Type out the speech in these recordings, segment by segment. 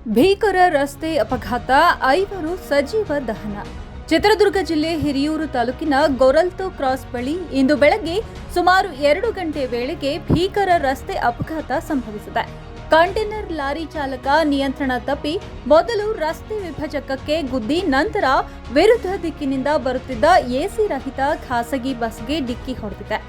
ಭೀಕರ ರಸ್ತೆ ಅಪಘಾತ, 5 ಸಜೀವ ದಹನ. ಚಿತ್ರದುರ್ಗ ಜಿಲ್ಲೆ ಹಿರಿಯೂರು ತಾಲೂಕಿನ ಗೊರಲ್ತು ಕ್ರಾಸ್ ಬಳಿ ಇಂದು ಬೆಳಗ್ಗೆ ಸುಮಾರು 2 ಗಂಟೆ ವೇಳೆಗೆ ಭೀಕರ ರಸ್ತೆ ಅಪಘಾತ ಸಂಭವಿಸಿದೆ. ಕಂಟೈನರ್ ಲಾರಿ ಚಾಲಕ ನಿಯಂತ್ರಣ ತಪ್ಪಿ ಮೊದಲು ರಸ್ತೆ ವಿಭಜಕಕ್ಕೆ ಗುದ್ದಿ ನಂತರ ವಿರುದ್ಧ ದಿಕ್ಕಿನಿಂದ ಬರುತ್ತಿದ್ದ ಎಸಿ ರಹಿತ ಖಾಸಗಿ ಬಸ್ಗೆ ಡಿಕ್ಕಿ ಹೊಡೆದಿದೆ.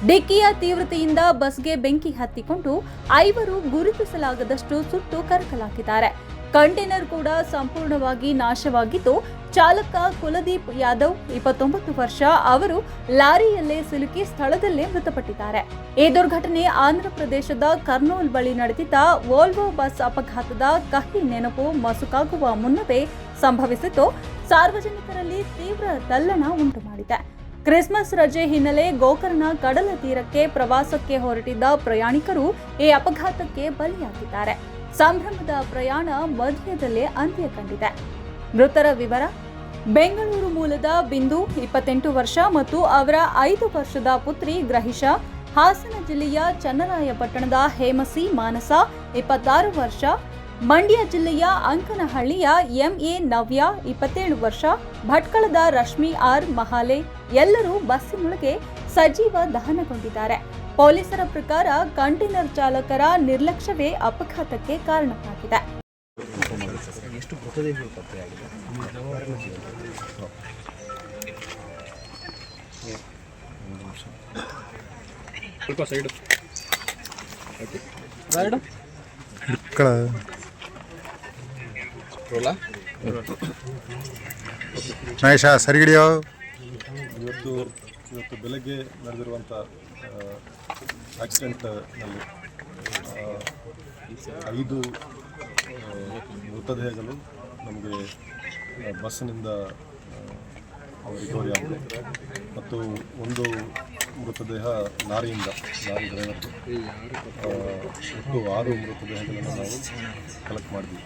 ಡಿಕ್ಕಿಯ ತೀವ್ರತೆಯಿಂದ ಬಸ್ಗೆ ಬೆಂಕಿ ಹತ್ತಿಕೊಂಡು 5 ಗುರುತಿಸಲಾಗದಷ್ಟು ಸುಟ್ಟು ಕರಕಲಾಗಿದ್ದಾರೆ. ಕಂಟೈನರ್ ಕೂಡ ಸಂಪೂರ್ಣವಾಗಿ ನಾಶವಾಗಿದ್ದು, ಚಾಲಕ ಕುಲದೀಪ್ ಯಾದವ್ 29 ವರ್ಷ ಅವರು ಲಾರಿಯಲ್ಲೇ ಸಿಲುಕಿ ಸ್ಥಳದಲ್ಲೇ ಮೃತಪಟ್ಟಿದ್ದಾರೆ. ಈ ದುರ್ಘಟನೆ ಆಂಧ್ರಪ್ರದೇಶದ ಕರ್ನೂಲ್ ಬಳಿ ನಡೆದಿದ್ದ ವೋಲ್ವೋ ಬಸ್ ಅಪಘಾತದ ಕಹಿ ನೆನಪು ಮಸುಕಾಗುವ ಮುನ್ನವೇ ಸಂಭವಿಸಿದ್ದು, ಸಾರ್ವಜನಿಕರಲ್ಲಿ ತೀವ್ರ ತಲ್ಲಣ ಉಂಟು ಮಾಡಿದೆ. ಕ್ರಿಸ್ಮಸ್ ರಜೆ ಹಿನ್ನೆಲೆ ಗೋಕರ್ಣ ಕಡಲ ತೀರಕ್ಕೆ ಪ್ರವಾಸಕ್ಕೆ ಹೊರಟಿದ್ದ ಪ್ರಯಾಣಿಕರು ಈ ಅಪಘಾತಕ್ಕೆ ಬಲಿಯಾಗಿದ್ದಾರೆ. ಸಂಭ್ರಮದ ಪ್ರಯಾಣ ಮಧ್ಯದಲ್ಲೇ ಅಂತ್ಯ ಕಂಡಿದೆ. ಮೃತರ ವಿವರ: ಬೆಂಗಳೂರು ಮೂಲದ ಬಿಂದು 28 ವರ್ಷ ಮತ್ತು ಅವರ 5 ವರ್ಷದ ಪುತ್ರಿ ಗ್ರಹಿಷಾ, ಹಾಸನ ಜಿಲ್ಲೆಯ ಚನ್ನರಾಯಪಟ್ಟಣದ ಹೇಮಸಿ ಮಾನಸ 26 ವರ್ಷ, ಮಂಡ್ಯ ಜಿಲ್ಲೆಯ ಅಂಕನಹಳ್ಳಿಯ ಎಂಎ ನವ್ಯ 27 ವರ್ಷ, ಭಟ್ಕಳದ ರಶ್ಮಿ ಆರ್ ಮಹಾಲೆ ಎಲ್ಲರೂ ಬಸ್ಸಿನೊಳಗೆ ಸಜೀವ ದಹನಗೊಂಡಿದ್ದಾರೆ. ಪೊಲೀಸರ ಪ್ರಕಾರ ಕಂಟೈನರ್ ಚಾಲಕರ ನಿರ್ಲಕ್ಷ್ಯವೇ ಅಪಘಾತಕ್ಕೆ ಕಾರಣವಾಗಿದೆ. ಎಷ್ಟು ಮೃತದೇಹಗಳು ಪತ್ತೆಯಾಗಿದೆ? ಸ್ವಲ್ಪ ಸೈಡ್ ಸರಿ ಹಿಡಿಯೋ. ಇವತ್ತು ಬೆಳಗ್ಗೆ ನಡೆದಿರುವಂಥ ಆಕ್ಸಿಡೆಂಟ್ನಲ್ಲಿ 5 ಮೃತದೇಹಗಳು ನಮಗೆ ಬಸ್ಸಿನಿಂದ ರಿಕವರಿ ಆಗಿದೆ ಮತ್ತು ಒಂದು ಮೃತದೇಹ ಲಾರಿ ಡ್ರೈವರ್ದು. ಒಟ್ಟು 6 ಮೃತದೇಹಗಳನ್ನು ನಾವು ಕಲೆಕ್ಟ್ ಮಾಡಿದ್ವಿ.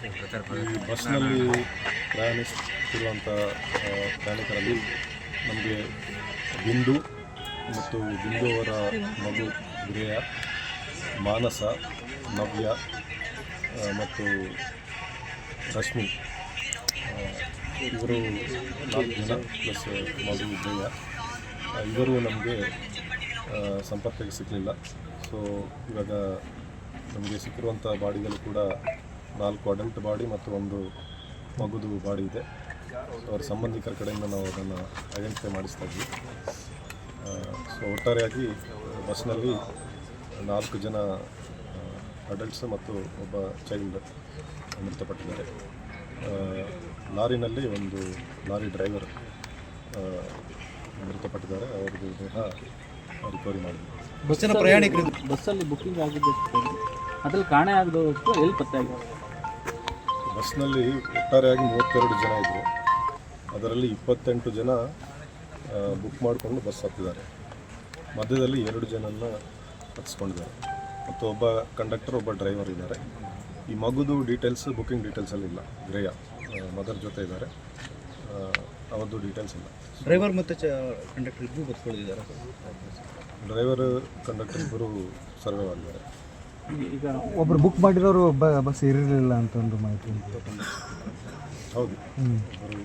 ಈ ಬಸ್ನಲ್ಲಿ ಪ್ರಯಾಣಿಸುತ್ತಿರುವಂಥ ಪ್ರಯಾಣಿಕರಲ್ಲಿ ನಮಗೆ ಬಿಂದು ಮತ್ತು ಬಿಂದು ಅವರ ಮಗು ಗ್ರೇಯ, ಮಾನಸ, ನವ್ಯ ಮತ್ತು ರಶ್ಮಿ ಇವರು 4 ಜನ ಪ್ಲಸ್ ಮಗು ಗ್ರೇಯ. ಇವರು ನಮಗೆ ಸಂಪರ್ಕಕ್ಕೆ ಸಿಗಲಿಲ್ಲ. ಸೊ ಇವಾಗ ನಮಗೆ ಸಿಕ್ಕಿರುವಂಥ ಬಾಡಿಗಳು ಕೂಡ 4 ಅಡಲ್ಟ್ ಬಾಡಿ ಮತ್ತು 1 ಮಗುದು ಬಾಡಿ ಇದೆ. ಅವರ ಸಂಬಂಧಿಕರ ಕಡೆಯಿಂದ ನಾವು ಅದನ್ನು ಐಡೆಂಟಿಫೈ ಮಾಡಿಸ್ತಾ ಇದ್ವಿ. ಸೊ ಒಟ್ಟಾರೆಯಾಗಿ ಬಸ್ನಲ್ಲಿ 4 ಜನ ಅಡಲ್ಟ್ಸ್ ಮತ್ತು ಒಬ್ಬ ಚೈಲ್ಡ್ ಮೃತಪಟ್ಟಿದ್ದಾರೆ. ಲಾರಿನಲ್ಲಿ ಒಂದು ಲಾರಿ ಡ್ರೈವರ್ ಮೃತಪಟ್ಟಿದ್ದಾರೆ. ಅವ್ರದ್ದು ದೇಹ ರಿಕವರಿ ಮಾಡಿದ್ವಿ. ಬಸ್ಸಿನ ಪ್ರಯಾಣಿಕರು ಬಸ್ಸಲ್ಲಿ ಬುಕ್ಕಿಂಗ್ ಆಗಿದ್ದಷ್ಟು ಅದ್ರಲ್ಲಿ ಕಾಣೆ ಆಗದಷ್ಟು ಎಲ್ಲಿ ಪತ್ತೆ ಆಗಿದೆ? ಬಸ್ನಲ್ಲಿ ಒಟ್ಟಾರೆಯಾಗಿ 32 ಜನ ಇದ್ದರು. ಅದರಲ್ಲಿ 28 ಜನ ಬುಕ್ ಮಾಡಿಕೊಂಡು ಬಸ್ ಹತ್ತಿದ್ದಾರೆ. ಮಧ್ಯದಲ್ಲಿ 2 ಜನನ ಹತ್ತಿಸ್ಕೊಂಡಿದ್ದಾರೆ ಮತ್ತು ಒಬ್ಬ ಕಂಡಕ್ಟರ್, ಒಬ್ಬ ಡ್ರೈವರ್ ಇದ್ದಾರೆ. ಈ ಮಗುದು ಡೀಟೇಲ್ಸ್ ಬುಕ್ಕಿಂಗ್ ಡೀಟೇಲ್ಸಲ್ಲಿ ಇಲ್ಲ. ಗ್ರೇಯ ಮದರ್ ಜೊತೆ ಇದ್ದಾರೆ, ಅವರದ್ದು ಡೀಟೇಲ್ಸ್ ಇಲ್ಲ. ಡ್ರೈವರ್ ಮತ್ತು ಕಂಡಕ್ಟರ್ ಇಬ್ಬರು ಬಸ್ಕೊಂಡಿದ್ದಾರೆ. ಡ್ರೈವರ್ ಕಂಡಕ್ಟರ್ ಇಬ್ಬರು ಸರ್ವೈವ್ ಆಗಿದ್ದಾರೆ. ಈಗ ಒಬ್ಬರು ಬುಕ್ ಮಾಡಿರೋರು ಬಸ್ ಇರಲಿಲ್ಲ ಅಂತ ಒಂದು ಮಾಹಿತಿ. ಹೌದು, ಅವರು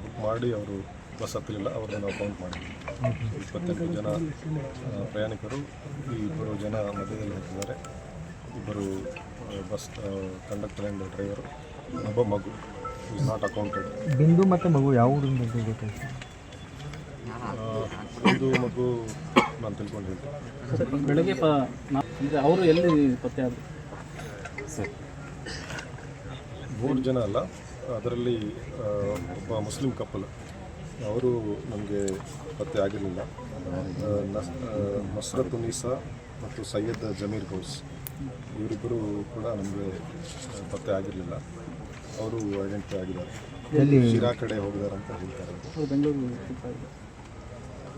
ಬುಕ್ ಮಾಡಿ ಅವರು ಬಸ್ ಹತ್ತಲಿಲ್ಲ. ಅವರನ್ನು ನಾವು ಕೌಂಟ್ ಮಾಡಿದ್ವಿ. 28 ಜನ ಪ್ರಯಾಣಿಕರು, ಈ 2 ಜನ ಮಧ್ಯದಲ್ಲಿ ಹತ್ತಿದ್ದಾರೆ. 2 ಬಸ್ ಕಂಡಕ್ಟರ್ ಆ್ಯಂಡ್ ಡ್ರೈವರು, ಒಬ್ಬ ಮಗು ಇಸ್ ನಾಟ್ ಅಕೌಂಟೆಡ್. ಬಿಂದು ಮತ್ತು ಮಗು ಯಾವ ಊರಿಂದ ಗೊತ್ತಾಯ್ತು? ಒಂದು ಮಗು ನಾನು ತಿಳ್ಕೊಂಡಿದ್ದೆ. ಬೆಳಗ್ಗೆ ಅವರು ಎಲ್ಲಿ ಪತ್ತೆ ಆದರು? ಸರಿ, 3 ಜನ ಅಲ್ಲ, ಅದರಲ್ಲಿ ಒಬ್ಬ ಮುಸ್ಲಿಂ ಕಪ್ಪಲ್, ಅವರು ನಮಗೆ ಪತ್ತೆ ಆಗಿರಲಿಲ್ಲ. ನಸ್ರತ್ ಉನ್ನೀಸಾ ಮತ್ತು ಸೈಯದ್ ಜಮೀರ್ ಗೌಸ್ ಇವರಿಬ್ಬರು ಕೂಡ ನಮಗೆ ಪತ್ತೆ ಆಗಿರಲಿಲ್ಲ. ಅವರು ಐಡೆಂಟಿಫೈ ಆಗಿದ್ದಾರೆ. ಶಿರಾ ಕಡೆ ಹೋಗಿದ್ದಾರೆ ಅಂತ ಹೇಳ್ತಾರೆ.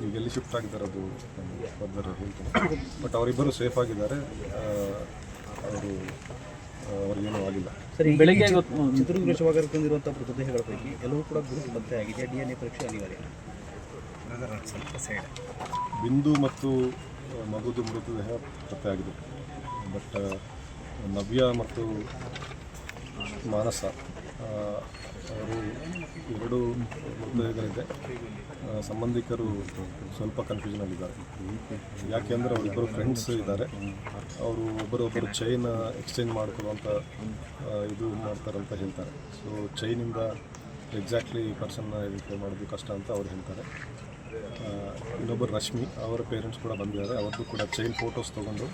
ಈಗ ಎಲ್ಲಿ ಶಿಫ್ಟ್ ಆಗಿದ್ದಾರೆ ಅದು ನಮಗೆ ಫರ್ದರ್ ಹೇಳ್ತೀನಿ. ಬಟ್ ಅವರಿಬ್ಬರು ಸೇಫ್ ಆಗಿದ್ದಾರೆ. ಅವ್ರಿಗೇನೂ ಆಗಿಲ್ಲ. ಸರಿ, ಬೆಳಗ್ಗೆ ಚಿತ್ರದುರ್ಗ ಶಿವಗಾರ ತಂದಿರುವಂಥ ಮೃತದೇಹಗಳ ಪೈಕಿ ಎಲ್ಲವೂ ಕೂಡ ಗುರುತು ಪತ್ತೆ ಆಗಿದೆ. DNA ಪರೀಕ್ಷೆ ಅನಿವಾರ್ಯ. ಬಿಂದು ಮತ್ತು ಮಗುದು ಮೃತದೇಹ ಪತ್ತೆ ಆಗಿದೆ. ಬಟ್ ನವ್ಯ ಮತ್ತು ಮಾನಸ ಅವರು ಎರಡು ಮೃತದೇಹಗಳಿದೆ. ಸಂಬಂಧಿಕರು ಸ್ವಲ್ಪ ಕನ್ಫ್ಯೂಷನಲ್ಲಿದ್ದಾರೆ. ಯಾಕೆಂದರೆ ಅವರಿಬ್ಬರು ಫ್ರೆಂಡ್ಸ್ ಇದ್ದಾರೆ. ಅವರು ಒಬ್ಬರೊಬ್ಬರು ಚೈನ್ ಎಕ್ಸ್ಚೇಂಜ್ ಮಾಡ್ಕೊಳ್ಳುವಂಥ ಇದು ಮಾಡ್ತಾರಂತ ಹೇಳ್ತಾರೆ. ಸೊ ಚೈನಿಂದ ಎಕ್ಸಾಕ್ಟ್ಲಿ ಪರ್ಸನ್ನ ಐಡೆಂಟಿಫೈ ಮಾಡೋದು ಕಷ್ಟ ಅಂತ ಅವ್ರು ಹೇಳ್ತಾರೆ. ಇನ್ನೊಬ್ಬರು ರಶ್ಮಿ, ಅವರ ಪೇರೆಂಟ್ಸ್ ಕೂಡ ಬಂದಿದ್ದಾರೆ. ಅವ್ರದ್ದು ಕೂಡ ಚೈನ್ ಫೋಟೋಸ್ ತೊಗೊಂಡು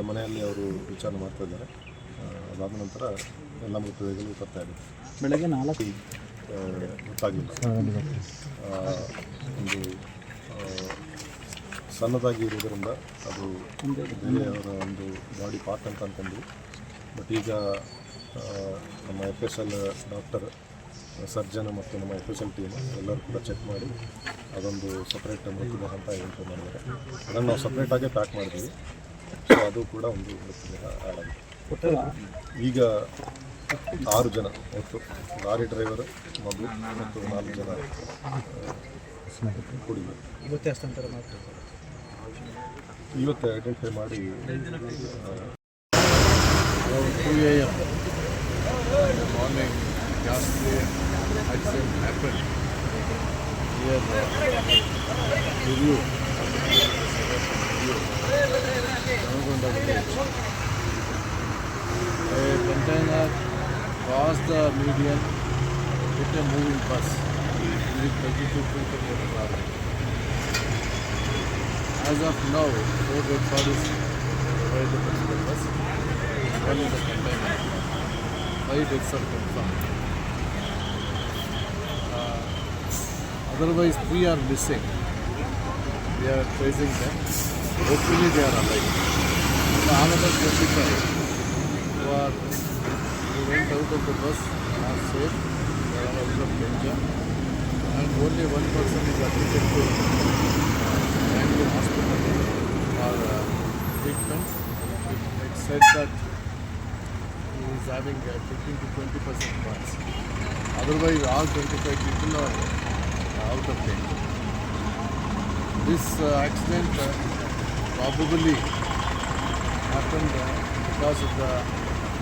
ಮನೆಯಲ್ಲಿ ಅವರು ವಿಚಾರಣೆ ಮಾಡ್ತಾ ಇದ್ದಾರೆ. ಅದಾದ ನಂತರ ಎಲ್ಲ ಮೃತದೇಹಗಳು ಗೊತ್ತಾಗಿದೆ. ಬೆಳಗ್ಗೆ 4 ಗೊತ್ತಾಗಲಿಲ್ಲ. ಒಂದು ಸಣ್ಣದಾಗಿ ಇರೋದರಿಂದ ಅದು ಬೇರೆಯವರ ಒಂದು ಬಾಡಿ ಪಾರ್ಟ್ ಅಂತ ಅಂದ್ಕೊಂಡ್ವಿ. ಬಟ್ ಈಗ ನಮ್ಮ FSL ಡಾಕ್ಟರ್, ಸರ್ಜನ್ ಮತ್ತು ನಮ್ಮ FSL ಟೀಮ್ ಎಲ್ಲರೂ ಕೂಡ ಚೆಕ್ ಮಾಡಿ ಅದೊಂದು ಸಪ್ರೇಟ್ ಮೃತದೇಹ ಅಂತ ಐಡೆಂಟಿಫೈ ಮಾಡಿದ್ದಾರೆ. ಅದನ್ನು ನಾವು ಸಪ್ರೇಟಾಗೇ ಪ್ಯಾಕ್ ಮಾಡಿದ್ದೀವಿ. ಸೊ ಅದು ಕೂಡ ಒಂದು ಮೃತದೇಹ ಆ್ಯಡ್ ಆಗಿದೆ. ಈಗ 6 ಜನ ಒಟ್ಟು, ಲಾರಿ ಡ್ರೈವರ್, ಮಗು ಮತ್ತು 4 ಜನ ಕುಡಿದು ಇವತ್ತೇ ಹಸ್ತಾಂತರ ಮಾಡ್ತಾರೆ. ಇವತ್ತು ಐಡೆಂಟಿಫೈ ಮಾಡಿ 2 a.m. in the morning, ghastly accident happened here Review, Namagonda village. A container crossed the median, hit a moving bus with 32 people were traveling. As of now, 4 dead bodies by the particular bus. One in the container. 5 deaths are confirmed. Otherwise, 3 are missing. We are tracing them. Hopefully, they are alive. Another 25 who went out of the bus are safe. They are out of danger. And only one person is admitted to Bangalore Hospital for treatment. It said that he is having 15 to 20% points. Otherwise, all 25 people are out of danger. This accident probably happened because of the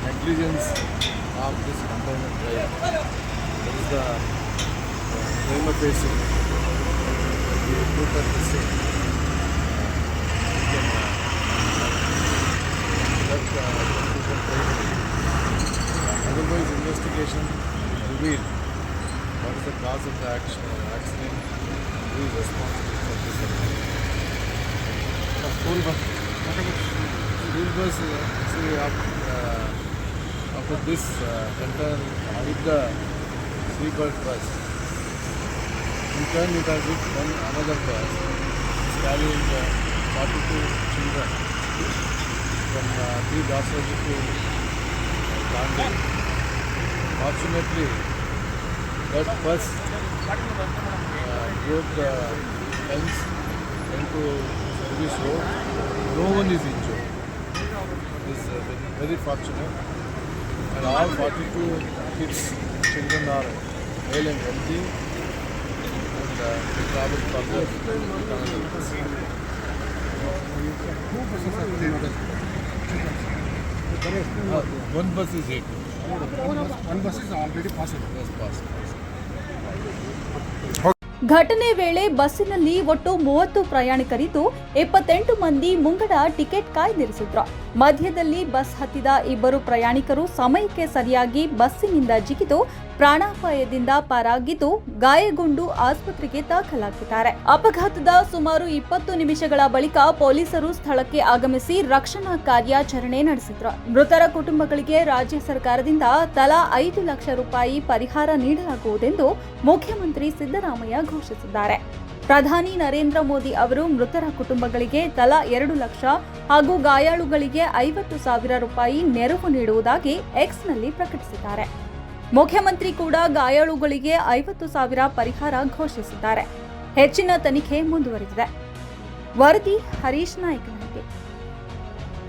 negligence of this container driver. That is the prima facie. We put at the scene. Otherwise, investigation revealed what is the cause of the accident, who is responsible for this accident. School bus, see, after this container hit the Seabird bus, in turn it has hit another bus carrying 42 children from T. Dasaji to Gandhi. Fortunately, that bus broke the fence into service road. No one is injured. This is very fortunate. And all 42 kids, children are well and healthy, and they travel further to another bus. One bus is hit. One bus is already passed. Yes, passed. ಘಟನೆ ವೇಳೆ ಬಸ್ಸಿನಲ್ಲಿ ಒಟ್ಟು 30 ಪ್ರಯಾಣಿಕರಿದ್ದು 28 ಮಂದಿ ಮುಂಗಡ ticket ಕಾಯ್ದಿರಿಸಿದ್ರು. ಮಧ್ಯದಲ್ಲಿ bus ಹತ್ತಿದ 2 ಪ್ರಯಾಣಿಕರು ಸಮಯಕ್ಕೆ ಸರಿಯಾಗಿ ಬಸ್ಸಿನಿಂದ ಜಿಗಿದು ಪ್ರಾಣಾಪಾಯದಿಂದ ಪಾರಾಗಿದ್ದು ಗಾಯಗೊಂಡು ಆಸ್ಪತ್ರೆಗೆ ದಾಖಲಾಗಿದ್ದಾರೆ. ಅಪಘಾತದ ಸುಮಾರು 20 ನಿಮಿಷಗಳ ಬಳಿಕ ಪೊಲೀಸರು ಸ್ಥಳಕ್ಕೆ ಆಗಮಿಸಿ ರಕ್ಷಣಾ ಕಾರ್ಯಾಚರಣೆ ನಡೆಸಿದ್ರು. ಮೃತರ ಕುಟುಂಬಗಳಿಗೆ ರಾಜ್ಯ ಸರ್ಕಾರದಿಂದ ತಲಾ 5 ಲಕ್ಷ ರೂಪಾಯಿ ಪರಿಹಾರ ನೀಡಲಾಗುವುದೆಂದು ಮುಖ್ಯಮಂತ್ರಿ ಸಿದ್ದರಾಮಯ್ಯ ಘೋಷಿಸಿದ್ದಾರೆ. ಪ್ರಧಾನಿ ನರೇಂದ್ರ ಮೋದಿ ಅವರು ಮೃತರ ಕುಟುಂಬಗಳಿಗೆ ತಲಾ 2 ಲಕ್ಷ ಹಾಗೂ ಗಾಯಾಳುಗಳಿಗೆ 50,000 ರೂಪಾಯಿ ನೆರವು ನೀಡುವುದಾಗಿ ಎಕ್ಸ್ನಲ್ಲಿ ಪ್ರಕಟಿಸಿದ್ದಾರೆ. ಮುಖ್ಯಮಂತ್ರಿ ಕೂಡ ಗಾಯಾಳುಗಳಿಗೆ 50,000 ಪರಿಹಾರ ಘೋಷಿಸಿದ್ದಾರೆ. ಹೆಚ್ಚಿನ ತನಿಖೆ ಮುಂದುವರೆದಿದೆ. ವರದಿ ಹರೀಶ್ ನಾಯ್ಕನಹಳ್ಳಿ.